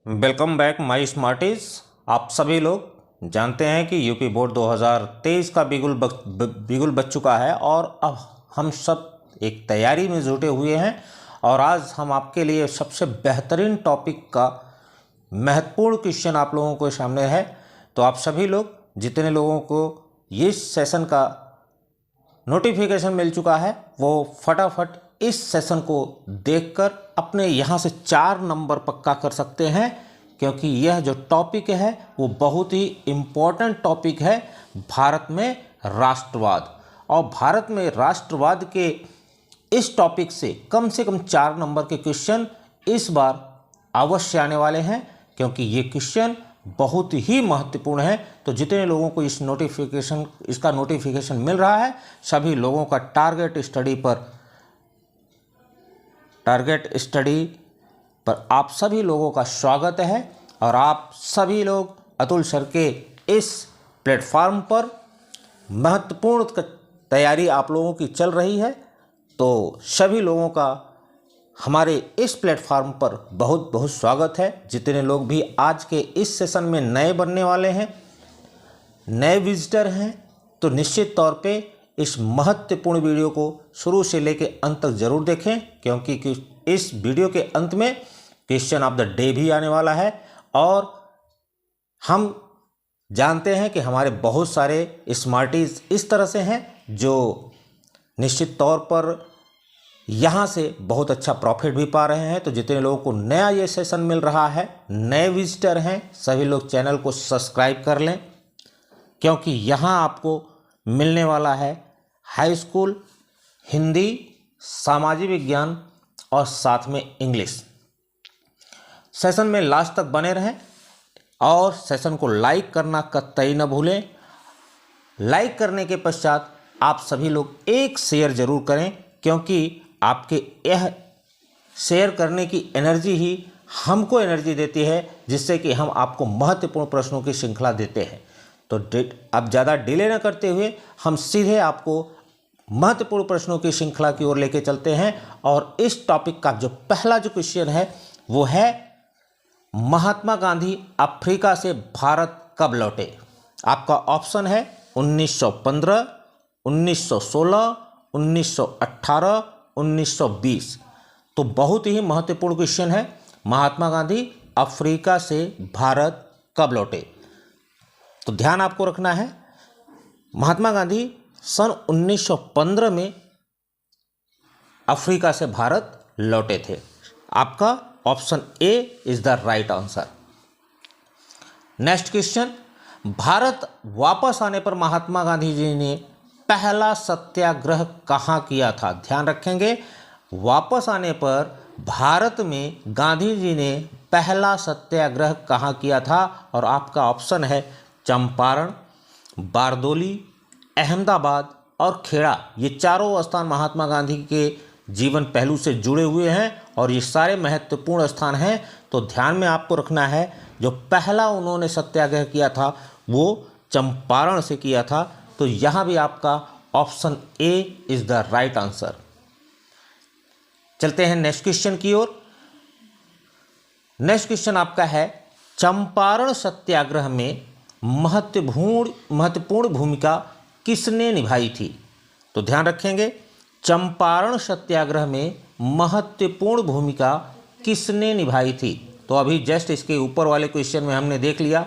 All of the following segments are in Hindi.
Welcome back my Smarties. आप सभी लोग जानते हैं कि यूपी बोर्ड 2023 का बिगुल बज चुका है और अब हम सब एक तैयारी में जुटे हुए हैं। और आज हम आपके लिए सबसे बेहतरीन टॉपिक का महत्वपूर्ण क्वेश्चन आप लोगों के सामने है। तो आप सभी लोग जितने लोगों को ये सेशन का नोटिफिकेशन मिल चुका है वो फटाफट इस सेशन को देखकर अपने यहाँ से 4 नंबर पक्का कर सकते हैं, क्योंकि यह जो टॉपिक है वो बहुत ही इम्पोर्टेंट टॉपिक है। भारत में राष्ट्रवाद, और भारत में राष्ट्रवाद के इस टॉपिक से कम 4 नंबर के क्वेश्चन इस बार अवश्य आने वाले हैं, क्योंकि ये क्वेश्चन बहुत ही महत्वपूर्ण है। तो जितने लोगों को इसका नोटिफिकेशन मिल रहा है, सभी लोगों का टारगेट स्टडी पर आप सभी लोगों का स्वागत है। और आप सभी लोग अतुल सर के इस प्लेटफॉर्म पर महत्वपूर्ण तैयारी आप लोगों की चल रही है। तो सभी लोगों का हमारे इस प्लेटफॉर्म पर बहुत बहुत स्वागत है। जितने लोग भी आज के इस सेशन में नए बनने वाले हैं, नए विजिटर हैं, तो निश्चित तौर पे इस महत्वपूर्ण वीडियो को शुरू से लेकर अंत तक जरूर देखें, क्योंकि इस वीडियो के अंत में क्वेश्चन ऑफ द डे भी आने वाला है। और हम जानते हैं कि हमारे बहुत सारे स्मार्टीज इस तरह से हैं जो निश्चित तौर पर यहाँ से बहुत अच्छा प्रॉफिट भी पा रहे हैं। तो जितने लोगों को नया ये सेशन मिल रहा है, नए विजिटर हैं, सभी लोग चैनल को सब्सक्राइब कर लें, क्योंकि यहाँ आपको मिलने वाला है हाई स्कूल, हिंदी, सामाजिक विज्ञान और साथ में इंग्लिश। सेशन में लास्ट तक बने रहें और सेशन को लाइक करना कतई न भूलें। लाइक करने के पश्चात आप सभी लोग एक शेयर जरूर करें, क्योंकि आपके यह शेयर करने की एनर्जी ही हमको एनर्जी देती है, जिससे कि हम आपको महत्वपूर्ण प्रश्नों की श्रृंखला देते हैं। तो अब ज़्यादा डिले न करते हुए हम सीधे आपको महत्वपूर्ण प्रश्नों की श्रृंखला की ओर लेके चलते हैं। और इस टॉपिक का जो पहला जो क्वेश्चन है वो है, महात्मा गांधी अफ्रीका से भारत कब लौटे। आपका ऑप्शन है 1915, 1916, 1918, 1920। तो बहुत ही महत्वपूर्ण क्वेश्चन है, महात्मा गांधी अफ्रीका से भारत कब लौटे। तो ध्यान आपको रखना है, महात्मा गांधी सन 1915 में अफ्रीका से भारत लौटे थे। आपका option A is the right answer. Next question, Bharat वापस आने पर महात्मा गांधी जी ने पहला सत्याग्रह कहाँ किया था। ध्यान रखेंगे, वापस आने पर भारत में गांधी जी ने पहला सत्याग्रह कहाँ किया था। और आपका ऑप्शन है चंपारण, बारदोली, अहमदाबाद और खेड़ा। ये चारों स्थान महात्मा गांधी के जीवन पहलू से जुड़े हुए हैं और ये सारे महत्वपूर्ण स्थान हैं। तो ध्यान में आपको रखना है, जो पहला उन्होंने सत्याग्रह किया था वो चंपारण से किया था। तो यहाँ भी आपका option A is the right answer. चलते हैं नेक्स्ट क्वेश्चन की ओर। नेक्स्ट क्वेश्चन आपका है, चंपारण सत्याग्रह में महत्वपूर्ण भूमिका किसने निभाई थी। तो ध्यान रखेंगे, चंपारण सत्याग्रह में महत्वपूर्ण भूमिका किसने निभाई थी। तो अभी जस्ट इसके ऊपर वाले क्वेश्चन में हमने देख लिया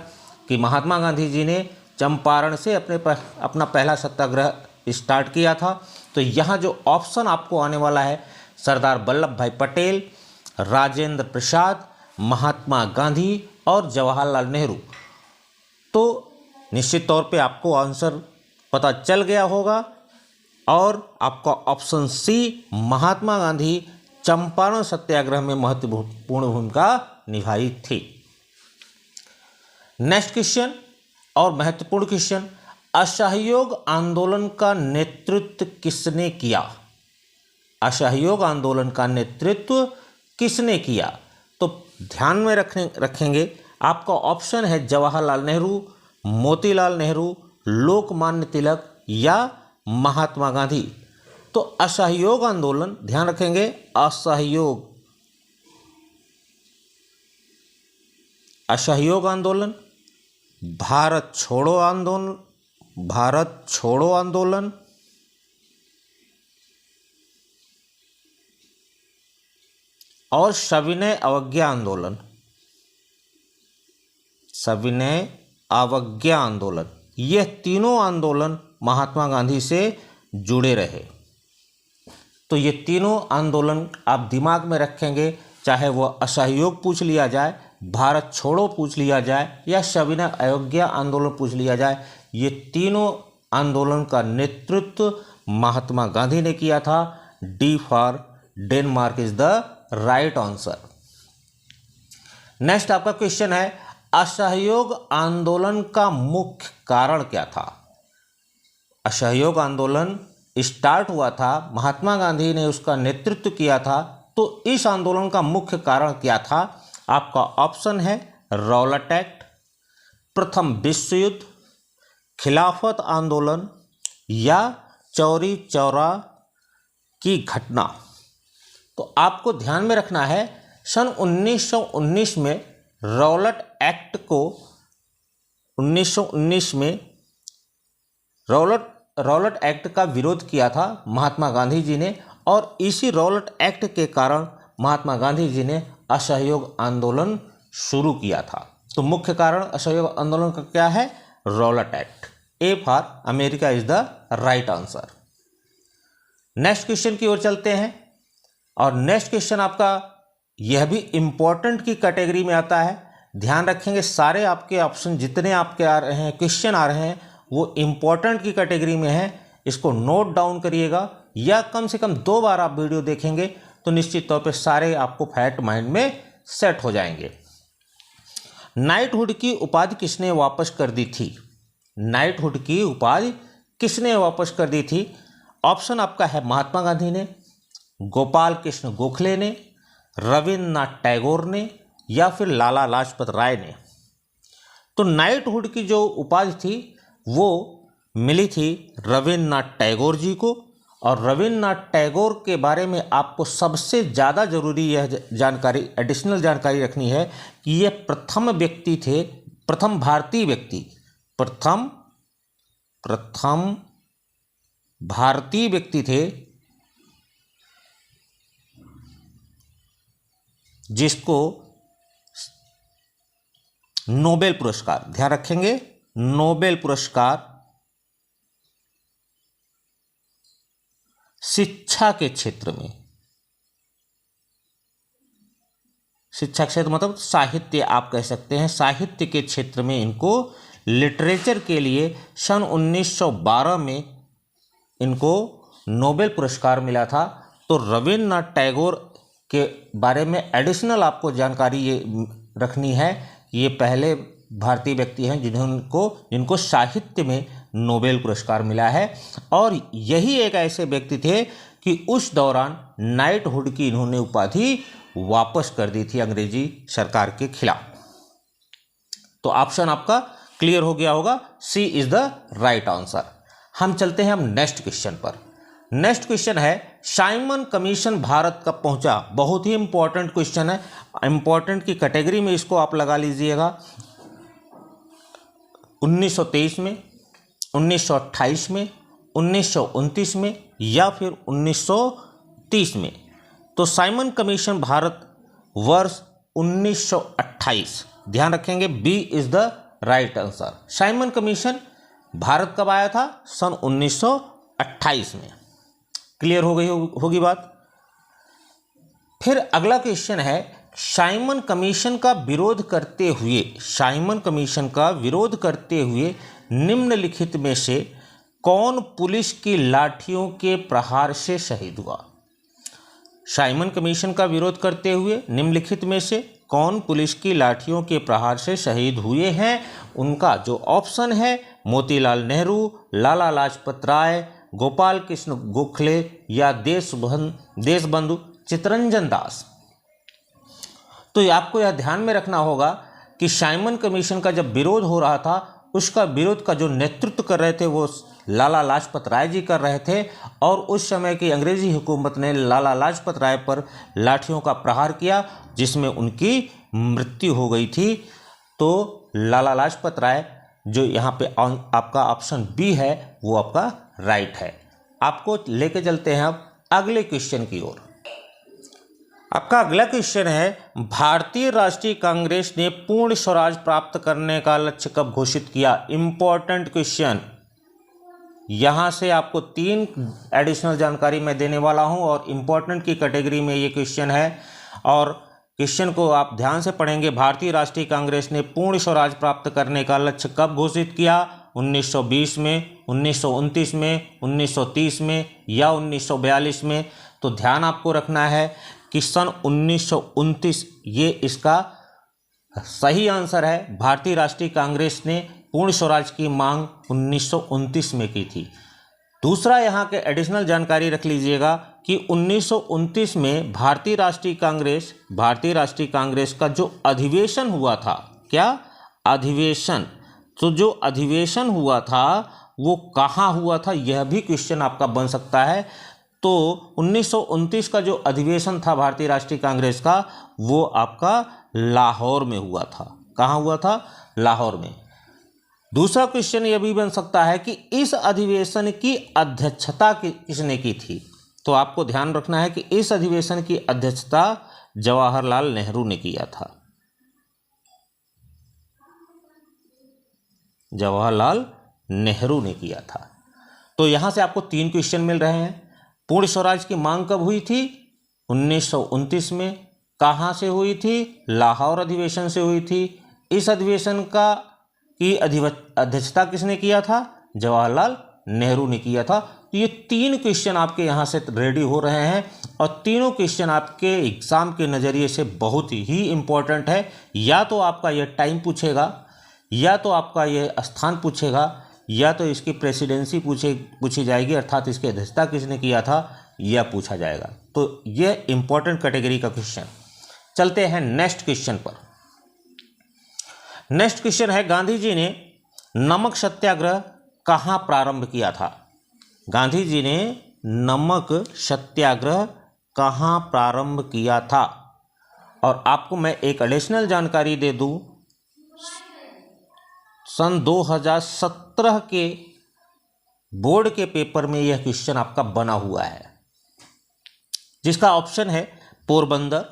कि महात्मा गांधी जी ने चंपारण से अपना पहला सत्याग्रह स्टार्ट किया था। तो यहाँ जो ऑप्शन आपको आने वाला है, सरदार वल्लभ भाई पटेल, राजेंद्र प्रसाद, महात्मा गांधी और जवाहरलाल नेहरू। तो निश्चित तौर पे आपको आंसर पता चल गया होगा और आपका ऑप्शन सी महात्मा गांधी चंपारण सत्याग्रह में महत्वपूर्ण भूमिका निभाई थी। नेक्स्ट क्वेश्चन और महत्वपूर्ण क्वेश्चन, असहयोग आंदोलन का नेतृत्व किसने किया। असहयोग आंदोलन का नेतृत्व किसने किया। तो ध्यान में रखेंगे, आपका ऑप्शन है जवाहरलाल नेहरू, मोतीलाल नेहरू, लोकमान्य तिलक या महात्मा गांधी। तो असहयोग आंदोलन, ध्यान रखेंगे, असहयोग असहयोग आंदोलन, भारत छोड़ो आंदोलन, भारत छोड़ो आंदोलन, और सविनय अवज्ञा आंदोलन, सविनय अवज्ञा आंदोलन। यह तीनों आंदोलन महात्मा गांधी से जुड़े रहे। तो ये तीनों आंदोलन आप दिमाग में रखेंगे, चाहे वह असहयोग पूछ लिया जाए, भारत छोड़ो पूछ लिया जाए, या सविनय अवज्ञा आंदोलन पूछ लिया जाए, ये तीनों आंदोलन का नेतृत्व महात्मा गांधी ने किया था। D for Denmark is the right answer. Next आपका क्वेश्चन है, असहयोग आंदोलन का मुख्य कारण क्या था? असहयोग आंदोलन स्टार्ट हुआ था, महात्मा गांधी ने उसका नेतृत्व किया था, तो इस आंदोलन का मुख्य कारण क्या था? आपका ऑप्शन है रॉलेट एक्ट, प्रथम विश्व युद्ध, खिलाफत आंदोलन, या चौरी चौरा की घटना। तो आपको ध्यान में रखना है, सन 1919 में रॉलेट एक्ट को 1919 में रॉलेट एक्ट का विरोध किया था महात्मा गांधी जी ने, और इसी रॉलेट एक्ट के कारण महात्मा गांधी जी ने असहयोग आंदोलन शुरू किया था। तो मुख्य कारण असहयोग आंदोलन का क्या है? Rowlatt act. A for America is the right answer. Next question की ओर चलते हैं, और नेक्स्ट क्वेश्चन आपका यह भी इम्पोर्टेंट की कैटेगरी में आता है। ध्यान रखेंगे, सारे आपके ऑप्शन जितने आपके आ रहे हैं, क्वेश्चन आ रहे हैं, वो इम्पोर्टेंट की कैटेगरी में है। इसको नोट डाउन करिएगा, या कम से कम 2 बार आप वीडियो देखेंगे तो निश्चित तौर पे सारे आपको फैक्ट माइंड में सेट हो जाएंगे। नाइटहुड की उपाधि किसने वापस कर दी थी? नाइटहुड की उपाधि किसने वापस कर दी थी? ऑप्शन आपका है महात्मा गांधी ने, गोपाल कृष्ण गोखले ने, रविन्द्रनाथ टैगोर ने, या फिर लाला लाजपत राय ने। तो नाइटहुड की जो उपाधि थी वो मिली थी रविन्द्रनाथ टैगोर जी को, और रविन्द्रनाथ टैगोर के बारे में आपको सबसे ज़्यादा ज़रूरी यह जानकारी, एडिशनल जानकारी रखनी है कि ये प्रथम व्यक्ति थे, प्रथम भारतीय व्यक्ति, प्रथम भारतीय व्यक्ति थे जिसको नोबेल पुरस्कार, ध्यान रखेंगे, नोबेल पुरस्कार शिक्षा के क्षेत्र में, शिक्षा क्षेत्र मतलब साहित्य आप कह सकते हैं, साहित्य के क्षेत्र में इनको लिटरेचर के लिए सन 1912 में इनको नोबेल पुरस्कार मिला था। तो रविन्द्रनाथ टैगोर के बारे में एडिशनल आपको जानकारी ये रखनी है कि ये पहले भारतीय व्यक्ति हैं जिनको साहित्य में नोबेल पुरस्कार मिला है, और यही एक ऐसे व्यक्ति थे कि उस दौरान नाइटहुड की इन्होंने उपाधि वापस कर दी थी अंग्रेजी सरकार के खिलाफ। तो ऑप्शन आपका क्लियर हो गया होगा, सी इज द राइट आंसर। हम चलते हैं हम नेक्स्ट क्वेश्चन पर। नेक्स्ट क्वेश्चन है, साइमन कमीशन भारत कब पहुंचा? बहुत ही इंपॉर्टेंट क्वेश्चन है, इंपॉर्टेंट की कैटेगरी में इसको आप लगा लीजिएगा। 1923 में, 1928 में, 1929 में, या फिर 1930 में। तो साइमन कमीशन भारत वर्ष 1928, ध्यान रखेंगे, B is the right answer. Simon Commission Bharat कब आया था? सन 1928 में। क्लियर हो गई होगी बात। फिर अगला क्वेश्चन है, साइमन कमीशन का विरोध करते हुए, साइमन कमीशन का विरोध करते हुए निम्नलिखित में से कौन पुलिस की लाठियों के प्रहार से शहीद हुआ? साइमन कमीशन का विरोध करते हुए निम्नलिखित में से कौन पुलिस की लाठियों के प्रहार से शहीद हुए हैं? उनका जो ऑप्शन है, मोतीलाल नेहरू, लाला लाजपत राय, गोपाल कृष्ण गोखले, या देशबंधु चित्तरंजन दास। तो आपको यह ध्यान में रखना होगा कि साइमन कमीशन का जब विरोध हो रहा था, उसका विरोध का जो नेतृत्व कर रहे थे वो लाला लाजपत राय जी कर रहे थे, और उस समय की अंग्रेजी हुकूमत ने लाला लाजपत राय पर लाठियों का प्रहार किया, जिसमें उनकी मृत्यु हो गई थी। तो लाला लाजपत राय, जो यहाँ पे आपका ऑप्शन बी है वो आपका राइट है। आपको लेके चलते हैं अब अगले क्वेश्चन की ओर। आपका अगला क्वेश्चन है, भारतीय राष्ट्रीय कांग्रेस ने पूर्ण स्वराज प्राप्त करने का लक्ष्य कब घोषित किया? Important question. यहाँ से आपको 3 एडिशनल जानकारी मैं देने वाला हूँ और इम्पोर्टेंट की कैटेगरी में ये क्वेश्चन है और क्वेश्चन को आप ध्यान से पढ़ेंगे। भारतीय राष्ट्रीय कांग्रेस ने पूर्ण स्वराज प्राप्त करने का लक्ष्य कब घोषित किया? 1920 में, 1929 में, 1930 में या 1942 में? तो ध्यान आपको रखना है कि सन 1929 ये इसका सही आंसर है। भारतीय राष्ट्रीय कांग्रेस ने पूर्ण स्वराज की मांग 1929 में की थी। दूसरा यहाँ के एडिशनल जानकारी रख लीजिएगा कि 1929 में भारतीय राष्ट्रीय कांग्रेस का जो अधिवेशन हुआ था, क्या अधिवेशन, तो जो अधिवेशन हुआ था वो कहाँ हुआ था, यह भी क्वेश्चन आपका बन सकता है। तो 1929 का जो अधिवेशन था भारतीय राष्ट्रीय कांग्रेस का, वो आपका लाहौर में हुआ था। कहाँ हुआ था? लाहौर में। दूसरा क्वेश्चन यह भी बन सकता है कि इस अधिवेशन की अध्यक्षता किसने की थी? तो आपको ध्यान रखना है कि इस अधिवेशन की अध्यक्षता जवाहरलाल नेहरू ने किया था। जवाहरलाल नेहरू ने किया था। तो यहां से आपको 3 क्वेश्चन मिल रहे हैं। पूर्ण स्वराज की मांग कब हुई थी? 1929 में। कहां से हुई थी? लाहौर अधिवेशन से हुई थी। इस अधिवेशन की अध्यक्षता किसने किया था? जवाहरलाल नेहरू ने किया था। तो ये 3 क्वेश्चन आपके यहाँ से रेडी हो रहे हैं और तीनों क्वेश्चन आपके एग्जाम के नज़रिए से बहुत ही इम्पोर्टेंट है। या तो आपका ये टाइम पूछेगा, या तो आपका ये स्थान पूछेगा, या तो इसकी प्रेसिडेंसी पूछी जाएगी, अर्थात इसकी अध्यक्षता किसने किया था यह पूछा जाएगा। तो ये इम्पोर्टेंट कैटेगरी का क्वेश्चन। चलते हैं नेक्स्ट क्वेश्चन पर। नेक्स्ट क्वेश्चन है, गांधी जी ने नमक सत्याग्रह कहाँ प्रारंभ किया था? गांधी जी ने नमक सत्याग्रह कहाँ प्रारंभ किया था? और आपको मैं एक एडिशनल जानकारी दे दूं, सन 2017 के बोर्ड के पेपर में यह क्वेश्चन आपका बना हुआ है, जिसका ऑप्शन है पोरबंदर,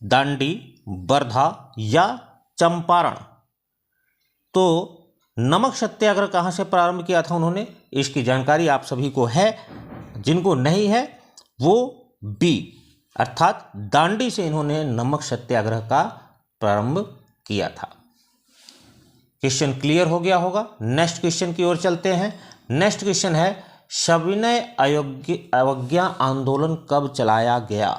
दांडी, वर्धा या चंपारण। तो नमक सत्याग्रह कहाँ से प्रारंभ किया था उन्होंने, इसकी जानकारी आप सभी को है। जिनको नहीं है वो बी, अर्थात दांडी से इन्होंने नमक सत्याग्रह का प्रारंभ किया था। क्वेश्चन क्लियर हो गया होगा। नेक्स्ट क्वेश्चन की ओर चलते हैं। नेक्स्ट क्वेश्चन है, सविनय अवज्ञा आंदोलन कब चलाया गया?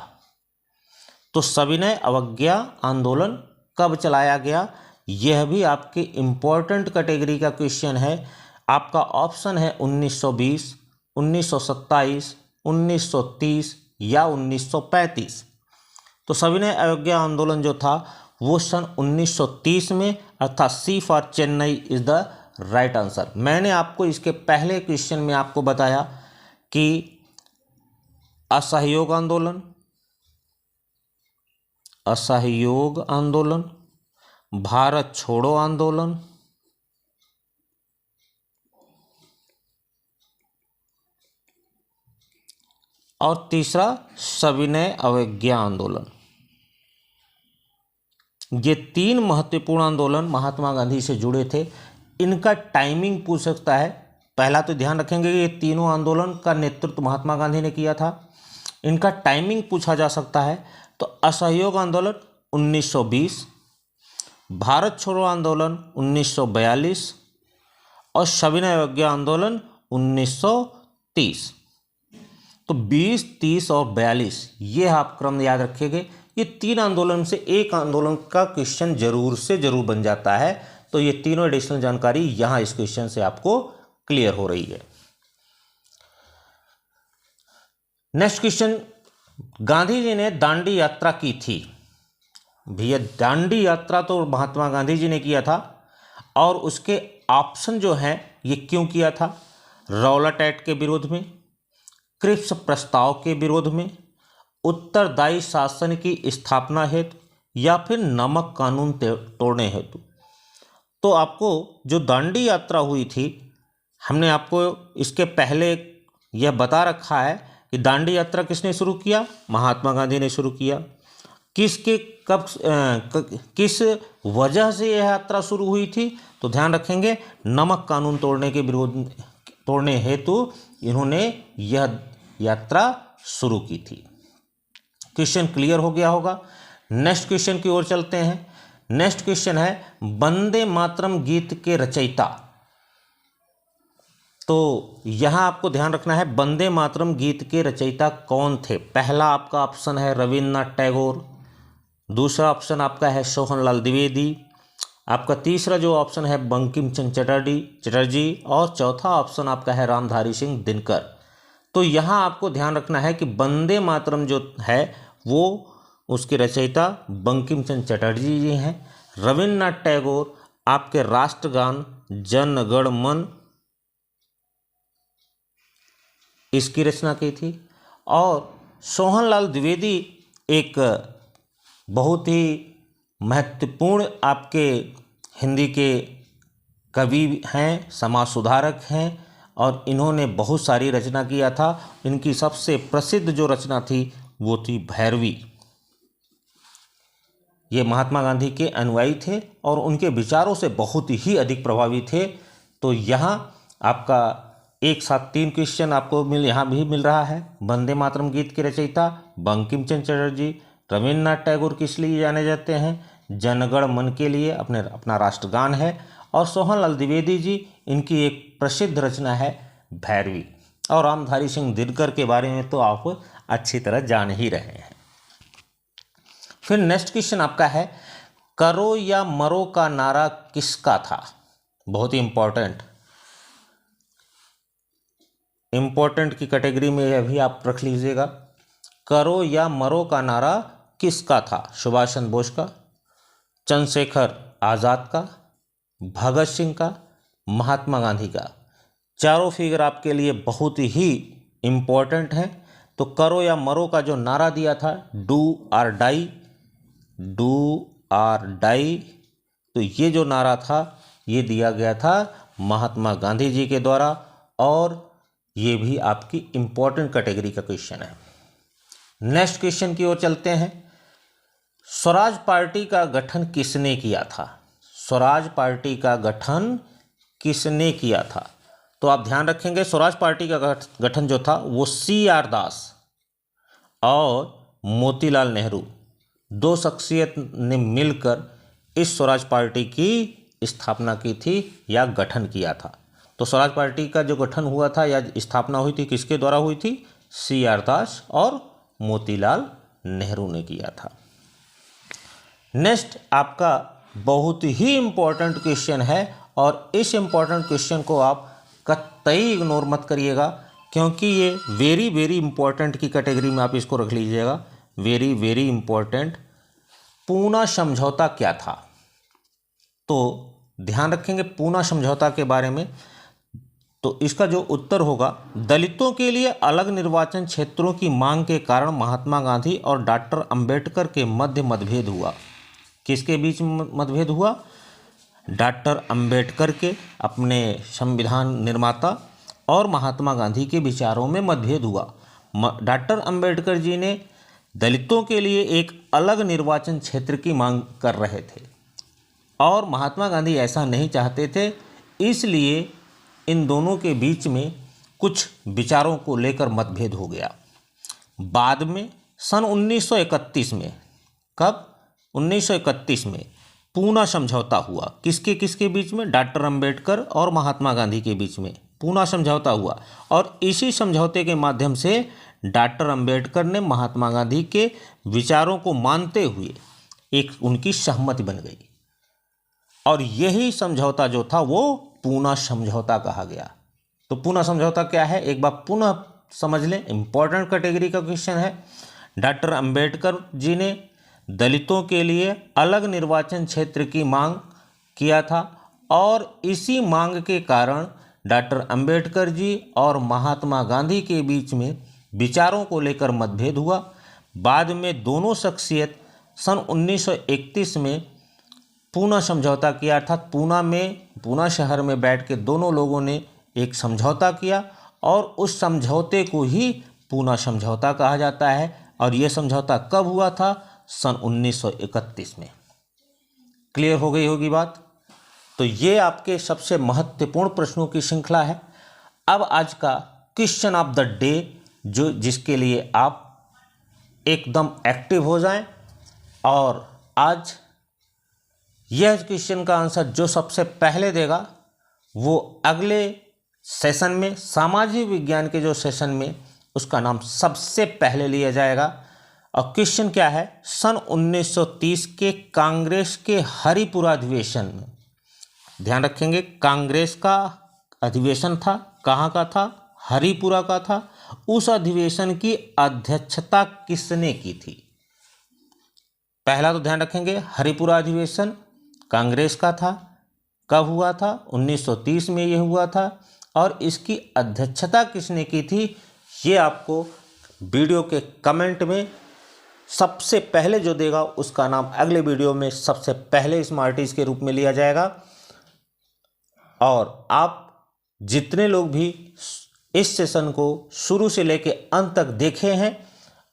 तो सविनय अवज्ञा आंदोलन कब चलाया गया, यह भी आपके इम्पोर्टेंट कैटेगरी का क्वेश्चन है। आपका ऑप्शन है 1920, 1927, 1930 या 1935। तो सविनय अवज्ञा आंदोलन जो था वो सन 1930 में, अर्थात C for Chennai is the right answer. मैंने आपको इसके पहले क्वेश्चन में आपको बताया कि असहयोग आंदोलन, भारत छोड़ो आंदोलन और तीसरा सविनय अवज्ञा आंदोलन। ये 3 महत्वपूर्ण आंदोलन महात्मा गांधी से जुड़े थे। इनका टाइमिंग पूछ सकता है। पहला तो ध्यान रखेंगे कि ये तीनों आंदोलन का नेतृत्व महात्मा गांधी ने किया था। इनका टाइमिंग पूछा जा सकता है। तो असहयोग आंदोलन 1920, भारत छोड़ो आंदोलन 1942 और सविनय अवज्ञा आंदोलन 1930। तो 20, 30 और 42 ये आप क्रम याद रखिएगा। ये 3 आंदोलन से एक आंदोलन का क्वेश्चन जरूर से जरूर बन जाता है। तो ये तीनों एडिशनल जानकारी यहां इस क्वेश्चन से आपको क्लियर हो रही है। नेक्स्ट क्वेश्चन, गांधी जी ने दांडी यात्रा की थी। भैया दांडी यात्रा तो महात्मा गांधी जी ने किया था और उसके ऑप्शन जो हैं ये क्यों किया था? रौलट एक्ट के विरोध में, क्रिप्स प्रस्ताव के विरोध में, उत्तरदायी शासन की स्थापना हेतु या फिर नमक कानून तोड़ने हेतु। तो आपको जो दांडी यात्रा हुई थी, हमने आपको इसके पहले यह बता रखा है कि दांडी यात्रा किसने शुरू किया? महात्मा गांधी ने शुरू किया। किसके कब किस वजह से यह यात्रा शुरू हुई थी? तो ध्यान रखेंगे, नमक कानून तोड़ने हेतु इन्होंने यह यात्रा शुरू की थी। क्वेश्चन क्लियर हो गया होगा। नेक्स्ट क्वेश्चन की ओर चलते हैं। नेक्स्ट क्वेश्चन है वंदे मातरम गीत के रचयिता। तो यहां आपको ध्यान रखना है, वंदे मातरम गीत के रचयिता कौन थे? पहला आपका ऑप्शन है रविन्द्रनाथ टैगोर, दूसरा ऑप्शन आपका है सोहनलाल द्विवेदी, आपका तीसरा जो ऑप्शन है बंकिम चंद्र चटर्जी, और चौथा ऑप्शन आपका है रामधारी सिंह दिनकर। तो यहाँ आपको ध्यान रखना है कि वंदे मातरम जो है वो उसके रचयिता बंकिम चंद्र चटर्जी जी हैं। रविन्द्रनाथ टैगोर आपके राष्ट्रगान जन गण मन इसकी रचना की थी, और सोहनलाल द्विवेदी एक बहुत ही महत्वपूर्ण आपके हिंदी के कवि हैं, समाज सुधारक हैं, और इन्होंने बहुत सारी रचना किया था। इनकी सबसे प्रसिद्ध जो रचना थी वो थी भैरवी। ये महात्मा गांधी के अनुयायी थे और उनके विचारों से बहुत ही अधिक प्रभावित थे। तो यहाँ आपका एक साथ 3 क्वेश्चन आपको यहाँ भी मिल रहा है। वंदे मातरम गीत के रचयिता बंकिम चंद्र चटर्जी, रविन्द्रनाथ टैगोर किस लिए जाने जाते हैं? जनगण मन के लिए, अपना राष्ट्रगान है, और सोहनलाल द्विवेदी जी इनकी एक प्रसिद्ध रचना है भैरवी। और रामधारी सिंह दिनकर के बारे में तो आप अच्छी तरह जान ही रहे हैं। फिर नेक्स्ट क्वेश्चन आपका है करो या मरो का नारा किसका था? बहुत ही इंपॉर्टेंट की कैटेगरी में यह भी आप रख लीजिएगा। करो या मरो का नारा किसका था? सुभाष चंद्र बोस का, चंद्रशेखर आज़ाद का, भगत सिंह का, महात्मा गांधी का। चारों फिगर आपके लिए बहुत ही इम्पोर्टेंट हैं। तो करो या मरो का जो नारा दिया था, डू और डाई, तो ये जो नारा था ये दिया गया था महात्मा गांधी जी के द्वारा, और ये भी आपकी इम्पोर्टेंट कैटेगरी का क्वेश्चन है। नेक्स्ट क्वेश्चन की ओर चलते हैं। स्वराज पार्टी का गठन किसने किया था? स्वराज पार्टी का गठन किसने किया था? तो आप ध्यान रखेंगे, स्वराज पार्टी का गठन जो था वो CR दास और मोतीलाल नेहरू, 2 शख्सियत ने मिलकर इस स्वराज पार्टी की स्थापना की थी या गठन किया था। तो स्वराज पार्टी का जो गठन हुआ था या स्थापना हुई थी किसके द्वारा हुई थी? CR दास और मोतीलाल नेहरू ने किया था। नेक्स्ट आपका बहुत ही इम्पोर्टेंट क्वेश्चन है, और इस इम्पोर्टेंट क्वेश्चन को आप कतई इग्नोर मत करिएगा, क्योंकि ये वेरी वेरी इम्पोर्टेंट की कैटेगरी में आप इसको रख लीजिएगा। Very very important. पूना समझौता क्या था? तो ध्यान रखेंगे पूना समझौता के बारे में। तो इसका जो उत्तर होगा, दलितों के लिए अलग निर्वाचन क्षेत्रों की मांग के कारण महात्मा गांधी और डॉक्टर अंबेडकर के मध्य मतभेद हुआ। किसके बीच मतभेद हुआ? डॉक्टर अंबेडकर के, अपने संविधान निर्माता, और महात्मा गांधी के विचारों में मतभेद हुआ। डॉक्टर अंबेडकर जी ने दलितों के लिए एक अलग निर्वाचन क्षेत्र की मांग कर रहे थे और महात्मा गांधी ऐसा नहीं चाहते थे, इसलिए इन दोनों के बीच में कुछ विचारों को लेकर मतभेद हो गया। बाद में सन 1931 में, कब? 1931 में पूना समझौता हुआ। किसके किसके बीच में? डॉक्टर अंबेडकर और महात्मा गांधी के बीच में पूना समझौता हुआ, और इसी समझौते के माध्यम से डॉक्टर अंबेडकर ने महात्मा गांधी के विचारों को मानते हुए एक उनकी सहमति बन गई, और यही समझौता जो था वो पूना समझौता कहा गया। तो पूना समझौता क्या है, एक बार पुनः समझ लें, इंपॉर्टेंट कैटेगरी का क्वेश्चन है। डॉक्टर अंबेडकर जी ने दलितों के लिए अलग निर्वाचन क्षेत्र की मांग किया था, और इसी मांग के कारण डॉक्टर अंबेडकर जी और महात्मा गांधी के बीच में विचारों को लेकर मतभेद हुआ। बाद में दोनों शख्सियत सन 1931 में पूना समझौता किया, अर्थात पूना शहर में बैठ के दोनों लोगों ने एक समझौता किया और उस समझौते को ही पूना समझौता कहा जाता है। और यह समझौता कब हुआ था? सन 1931 में। क्लियर हो गई होगी बात। तो ये आपके सबसे महत्वपूर्ण प्रश्नों की श्रृंखला है। अब आज का क्वेश्चन ऑफ द डे, जिसके लिए आप एकदम एक्टिव हो जाएं, और आज यह क्वेश्चन का आंसर जो सबसे पहले देगा वो अगले सेशन में, सामाजिक विज्ञान के जो सेशन में, उसका नाम सबसे पहले लिया जाएगा। और क्वेश्चन क्या है? सन 1930 के कांग्रेस के हरिपुरा अधिवेशन में, ध्यान रखेंगे, कांग्रेस का अधिवेशन था, कहाँ का था? हरिपुरा का था। उस अधिवेशन की अध्यक्षता किसने की थी? पहला तो ध्यान रखेंगे, हरिपुरा अधिवेशन कांग्रेस का था, कब हुआ था? 1930 में यह हुआ था। और इसकी अध्यक्षता किसने की थी, ये आपको वीडियो के कमेंट में सबसे पहले जो देगा उसका नाम अगले वीडियो में सबसे पहले स्मार्टीज के रूप में लिया जाएगा। और आप जितने लोग भी इस सेशन को शुरू से लेकर अंत तक देखे हैं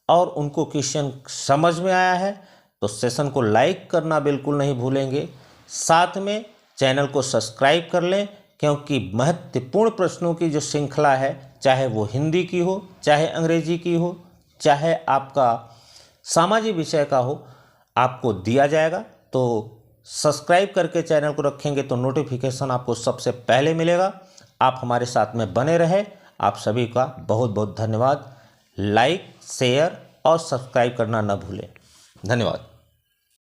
और उनको क्वेश्चन समझ में आया है, तो सेशन को लाइक करना बिल्कुल नहीं भूलेंगे। साथ में चैनल को सब्सक्राइब कर लें, क्योंकि महत्वपूर्ण प्रश्नों की जो श्रृंखला है, चाहे वो हिंदी की हो, चाहे अंग्रेजी की हो, चाहे आपका सामाजिक विषय का हो, आपको दिया जाएगा। तो सब्सक्राइब करके चैनल को रखेंगे तो नोटिफिकेशन आपको सबसे पहले मिलेगा। आप हमारे साथ में बने रहे। आप सभी का बहुत बहुत धन्यवाद। लाइक, शेयर और सब्सक्राइब करना न भूलें। धन्यवाद।